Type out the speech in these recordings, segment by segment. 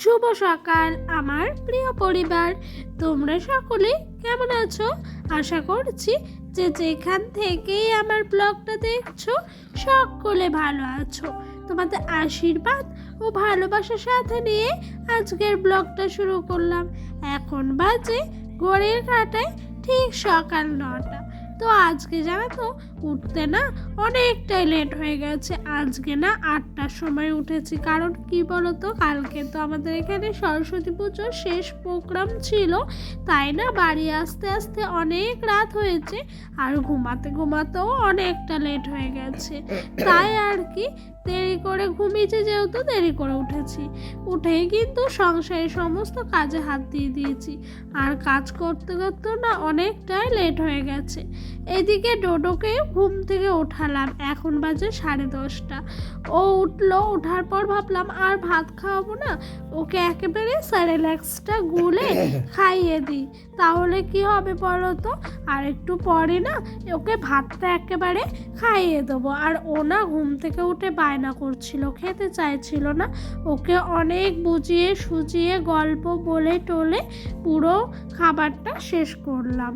শুভ সকাল আমার প্রিয় পরিবার, তোমরা সকলে কেমন আছো? আশা করছি যে যেখান থেকেই আমার ব্লগটা দেখছো সকলে ভালো আছো। তোমাদের আশীর্বাদ ও ভালোবাসার সাথে নিয়ে আজকের ব্লগটা শুরু করলাম। এখন বাজে ঘড়ির কাঁটায় ঠিক সকাল 9টা। তো আজকে জানো তো উঠতে না অনেকটাই লেট হয়ে গেছে। আজকে না 8টার সময় উঠেছি, কারণ কি বলতো কালকে তো আমাদের এখানে সরস্বতী পুজোর শেষ প্রোগ্রাম ছিল, তাই না বাড়ি আসতে আসতে অনেক রাত হয়েছে আর ঘুমাতে ঘুমাতেও অনেকটা লেট হয়ে গেছে। তাই আর কি দেরি করে ঘুমিয়েছি, যেহেতু দেরি করে উঠেছি। উঠেই কিন্তু সংসারের সমস্ত কাজে হাত দিয়ে দিয়েছি, আর কাজ করতে করতে না অনেকটাই লেট হয়ে গেছে। এদিকে ডোডোকে ঘুম থেকে ওঠালাম, এখন বাজে 10:30। ও উঠলো, ওঠার পর ভাবলাম আর ভাত খাওয়াবো না, ওকে একেবারে সেরেল্যাক্সটা গুলে খাইয়ে দিই, তাহলে কি হবে বলো তো। আর একটু পরে না ওকে ভাতটা একেবারে খাইয়ে দেবো। আর ও না ঘুম থেকে উঠে বায়না করছিল, খেতে চাইছিল না। ওকে অনেক বুঝিয়ে সুজিয়ে গল্প বলে টলে পুরো খাবারটা শেষ করলাম।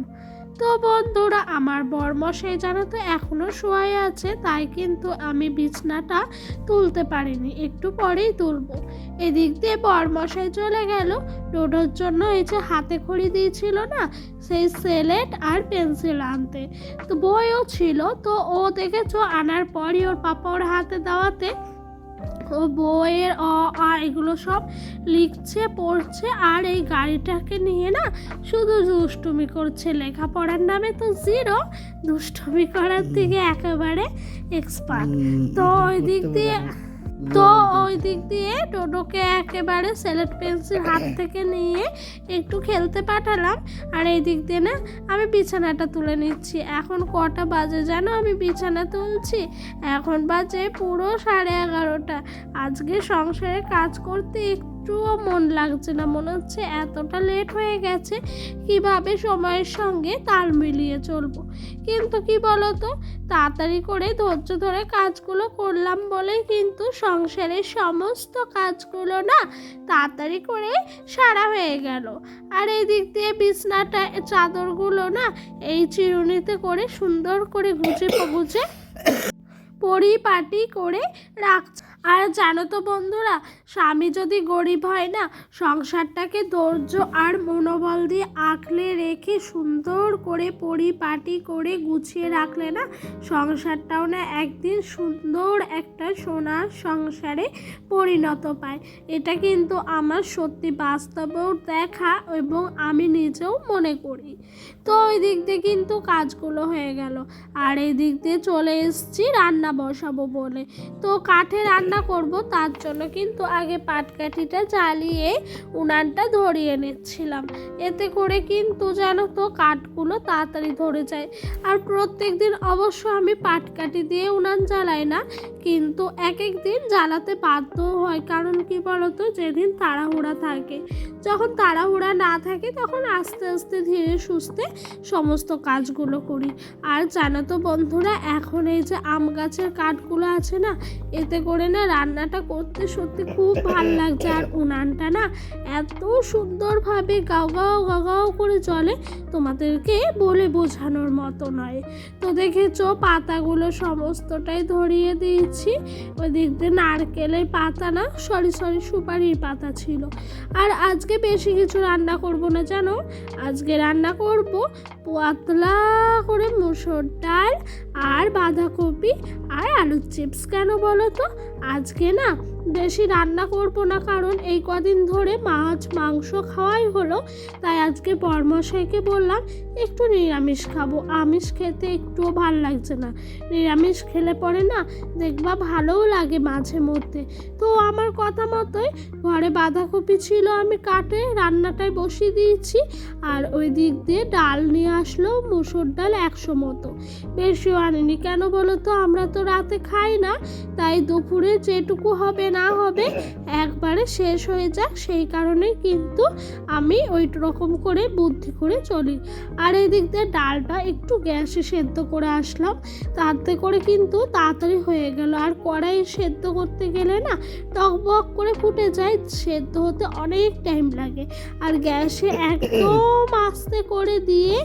তো বন্ধুরা, আমার বরমশাই জানো তো এখনও শোয়াই আছে, তাই কিন্তু আমি বিছনাটা তুলতে পারিনি, একটু পরেই তুলবো। এদিক দিয়ে বরমশাই চলে গেল ডোডোর জন্য এই যে হাতে খড়ি দিয়েছিল না, সেই স্লেট আর পেন্সিল আনতে। তো বইও ছিল, তো ও দেখেছো আনার পরই ওর পাপা ওর হাতে দেওয়াতে ও বইয়ের এগুলো সব লিখছে, পড়ছে, আর এই গাড়িটাকে নিয়ে না শুধু দুষ্টুমি করছে। লেখাপড়ার নামে তো জিরো, দুষ্টুমি করার থেকে একেবারে এক্সপার্ট। তো ওই দিক দিয়ে ডোডোকে একেবারে স্লেট পেন্সিল হাত থেকে নিয়ে একটু খেলতে পাঠালাম। আর এই দিক দিয়ে না আমি বিছানাটা তুলে নিচ্ছি। এখন কটা বাজে জানো আমি বিছানা তুলছি? এখন বাজে পুরো 11:30। আজকে সংসারে কাজ করতে একটুও মন লাগছে না, মনে হচ্ছে এতটা লেট হয়ে গেছে, কিভাবে সময়ের সঙ্গে তাল মিলিয়ে চলবো। কিন্তু কি বলতো, তাড়াতাড়ি করে ধৈর্য ধরে কাজগুলো করলাম বলেই কিন্তু সংসারের সমস্ত কাজগুলো না তাড়াতাড়ি করে সারা হয়ে গেল। আর এই দিক দিয়ে বিছনাটা চাদরগুলো না এই চিরুনিতে করে সুন্দর করে গুছে পরিপাটি করে রাখছে। আর জানো তো বন্ধুরা, স্বামী যদি গরিব হয় না, সংসারটাকে ধৈর্য আর মনোবল দিয়ে আঁকলে রেখে সুন্দর করে পরিপাটি করে গুছিয়ে রাখলে না, সংসারটাও না একদিন সুন্দর একটা সোনার সংসারে পরিণত পায়। এটা কিন্তু আমার সত্যি বাস্তবেও দেখা এবং আমি নিজেও মনে করি। তো ওই দিক দিয়ে কিন্তু কাজগুলো হয়ে গেল, আর এই দিক দিয়ে চলে এসেছি রান্না বসাবো বলে। তো কাঠে রান্না করব, তার জন্য কিন্তু আগে পাটকাঠিটা জ্বালিয়ে উনানটা ধরিয়ে নিচ্ছিলাম। এতে করে কিন্তু জানো তো কাঠগুলো তাড়াতাড়ি ধরে যায়। আর প্রত্যেক দিন অবশ্য আমি পাটকাঠি দিয়ে উনান জ্বালাই না, কিন্তু এক এক দিন জ্বালাতে বাধ্য হয়। কারণ কি বলতো, যেদিন তাড়াহুড়া থাকে, যখন তাড়াহুড়া না থাকে তখন আস্তে আস্তে ধীরে সুস্থে সমস্ত কাজগুলো করি। আর জানো তো বন্ধুরা, এখন এই যে আম গাছের কাঠগুলো আছে না, এতে করে না রান্নাটা করতে সত্যি খুব ভালো লাগছে। আর উনানটা না এত সুন্দরভাবে গাও গাও গাও গাও করে জ্বলে, তোমাদেরকে বলে বোঝানোর মতো নয়। তো দেখেছো পাতাগুলো সমস্তটাই ধরিয়ে দিয়েছি। ওই দিক দিয়ে নারকেলের পাতা না, সরি সুপারির পাতা ছিল। আর আজকে বেশি কিছু রান্না করব না জানো, আজকে রান্না করব পাতলা করে মুসুর ডাল আর বাঁধাকপি আর আলুর চিপস। কেন বলো তো, আজকে না বেশি রান্না করব না, কারণ এই কদিন ধরে মাছ মাংস খাওয়াই হলো। তাই আজকে বরমশাইকে বললাম একটু নিরামিষ খাবো, আমিষ খেতে একটুও ভাল লাগছে না। নিরামিষ খেলে পরে না দেখবা ভালোও লাগে মাঝে মধ্যে। তো আমার কথা মতোই ঘরে বাঁধাকপি ছিল, আমি কাটে রান্নাটায় বসিয়ে দিয়েছি। আর ওই দিক দিয়ে ডাল নিয়ে আসলো, মুসুর ডাল 100 মতো, বেশিও আনিনি। কেন বলো তো, আমরা তো রাতে খাই না, তাই দুপুরে যেটুকু হবে না না হবে, একবারে শেষ হয়ে যাক, সেই কারণেই কিন্তু আমি ওই রকম করে বুদ্ধি করে চলি। আর এদিক দিয়ে ডালটা একটু গ্যাসে সেদ্ধ করে আসলাম, তাতে করে কিন্তু তাড়াতাড়ি হয়ে গেল। আর কড়াই সেদ্ধ করতে গেলে না টকবক করে ফুটে যায়, সেদ্ধ হতে অনেক টাইম লাগে। আর গ্যাসে একদম আস্তে করে দিয়ে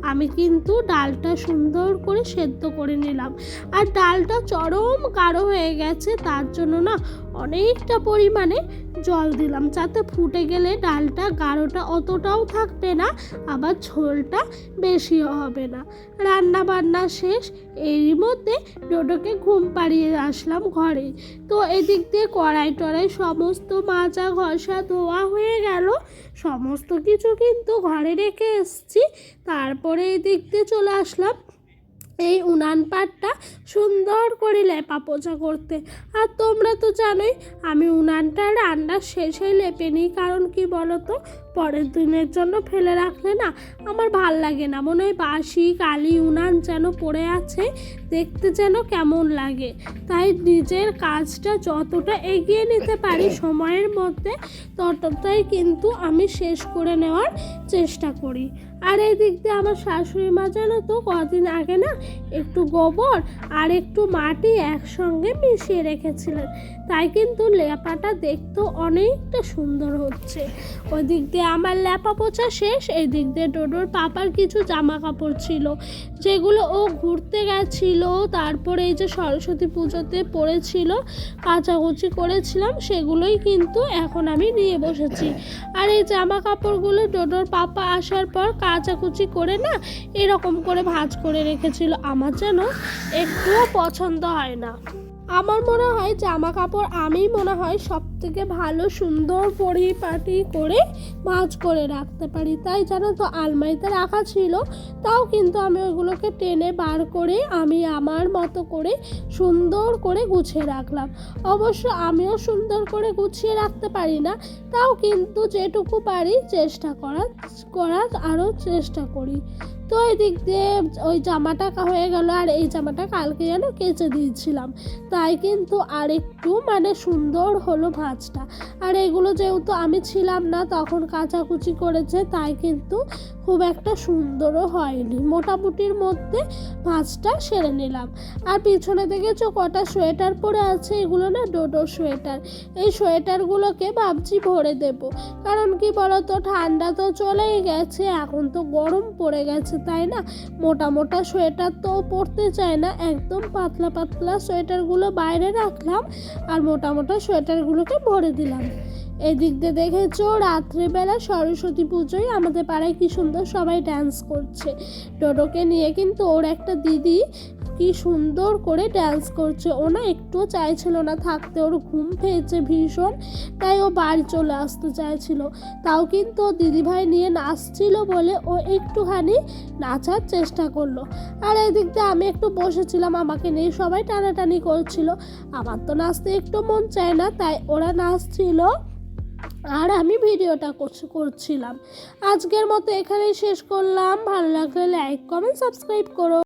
আমি কিন্তু ডালটা সুন্দর করে সেদ্ধ করে নিলাম। আর ডালটা চরম গাঢ় হয়ে গেছে, তার জন্য না অনেকটা পরিমাণে জল দিলাম, যাতে ফুটে গেলে ডালটা গাঢ়টা অতটাও থাকবে না, আবার ঝোলটা বেশিও হবে না। রান্না বান্না শেষ, এরই মধ্যে ডোডোকে ঘুম পাড়িয়ে আসলাম ঘরে। তো এদিক দিয়ে কড়াই টড়াই সমস্ত মাজা ঘষা ধোয়া হয়ে গেল, সমস্ত কিছু কিন্তু ঘরে রেখে এসেছি। তারপরে এদিক দিয়ে চলে আসলাম এই উনান পাটটা সুন্দর করে লেপা পোছা করতে। আর তোমরা তো জানোই আমি উনানটা রান্নার শেষে লেপে নিই, কারণ কি বলো তো, পরের দিনের জন্য ফেলে রাখলে না আমার ভাল লাগে না, মনে হয় বাসি কালি উনান যেন পড়ে আছে, দেখতে যেন কেমন লাগে। তাই নিজের কাজটা যতটা এগিয়ে নিতে পারি সময়ের মধ্যে, ততটাই কিন্তু আমি শেষ করে নেওয়ার চেষ্টা করি। আর এই দিক দিয়ে আমার শাশুড়ি মা জানো তো কদিন আগে না একটু গোবর আর একটু মাটি একসঙ্গে মিশিয়ে রেখেছিলেন, তাই কিন্তু লেপাটা দেখতেও অনেকটা সুন্দর হচ্ছে। ওই দিক দিয়ে আমার লেপা পোছা শেষ। এই দিক দিয়ে ডোডোর পাপার কিছু জামা কাপড় ছিল, যেগুলো ও ঘুরতে গেছিল, তারপরে এই যে সরস্বতী পুজোতে পরেছিল, কাচাকুচি করেছিলাম, সেগুলোই কিন্তু এখন আমি নিয়ে বসেছি। আর এই জামা কাপড়গুলো ডোডোর পাপা আসার পর কাচাকুচি করে না এরকম করে ভাঁজ করে রেখেছিল, আমার যেন একটুও পছন্দ হয় না। আমার মনে হয় জামা কাপড় আমি মনে হয় সব থেকে ভালো সুন্দর পরিপাটি করে ভাঁজ করে রাখতে পারি, তাই জানো তো আলমারিতে রাখা ছিল, তাও কিন্তু আমি ওইগুলোকে টেনে বার করে আমি আমার মতো করে সুন্দর করে গুছিয়ে রাখলাম। অবশ্য আমিও সুন্দর করে গুছিয়ে রাখতে পারি না, তাও কিন্তু যেটুকু পারি চেষ্টা করার আরও চেষ্টা করি। তো এই দিক দিয়ে ওই জামাটা হয়ে গেল। আর এই জামাটা কালকে যেন কেচে দিয়েছিলাম, তাই কিন্তু আরেকটু মানে সুন্দর হলো ভাঁজটা। আর এগুলো যেহেতু আমি ছিলাম না তখন কাচাকুচি করেছে, তাই কিন্তু খুব একটা সুন্দরও হয়নি, মোটামুটির মধ্যে ভাঁজটা সেরে নিলাম। আর পিছনে দেখেছো কটা সোয়েটার পরে আছে, এগুলো না ডোডো সোয়েটার। এই সোয়েটারগুলোকে ভাবছি ভরে দেব, কারণ কি বলতো ঠান্ডা তো চলেই গেছে, এখন তো গরম পড়ে গেছে, তাই না মোটা মোটা সোয়েটার তো পরতে চায় না, একদম পাতলা পাতলা সোয়েটারগুলো বাইরে রাখলাম আর মোটা মোটা সোয়েটারগুলোকে ভরে দিলাম। এদিক দিয়ে দেখেছো রাত্রেবেলা সরস্বতী পুজোয় আমাদের পাড়ায় কি সুন্দর সবাই ডান্স করছে, ডোডোকে নিয়ে কিন্তু ওর একটা দিদি কি সুন্দর করে ডান্স করছে। ও না একটুও চাইছিল না থাকতে, ওর ঘুম পেয়েছে ভীষণ, তাই ও বাড়ি চলে আসতে চাইছিল, তাও কিন্তু ও দিদিভাই নিয়ে নাচছিল বলে ও একটুখানি নাচার চেষ্টা করলো। আর এদিক দিয়ে আমি একটু বসেছিলাম, আমাকে নিয়ে সবাই টানাটানি করছিল, আমার তো নাচতে একটু মন চায় না, তাই ওরা নাচছিল আর আমি ভিডিওটা করছিলাম। আজকের মতো এখানেই শেষ করলাম, ভালো লাগলে লাইক কমেন্ট সাবস্ক্রাইব করো।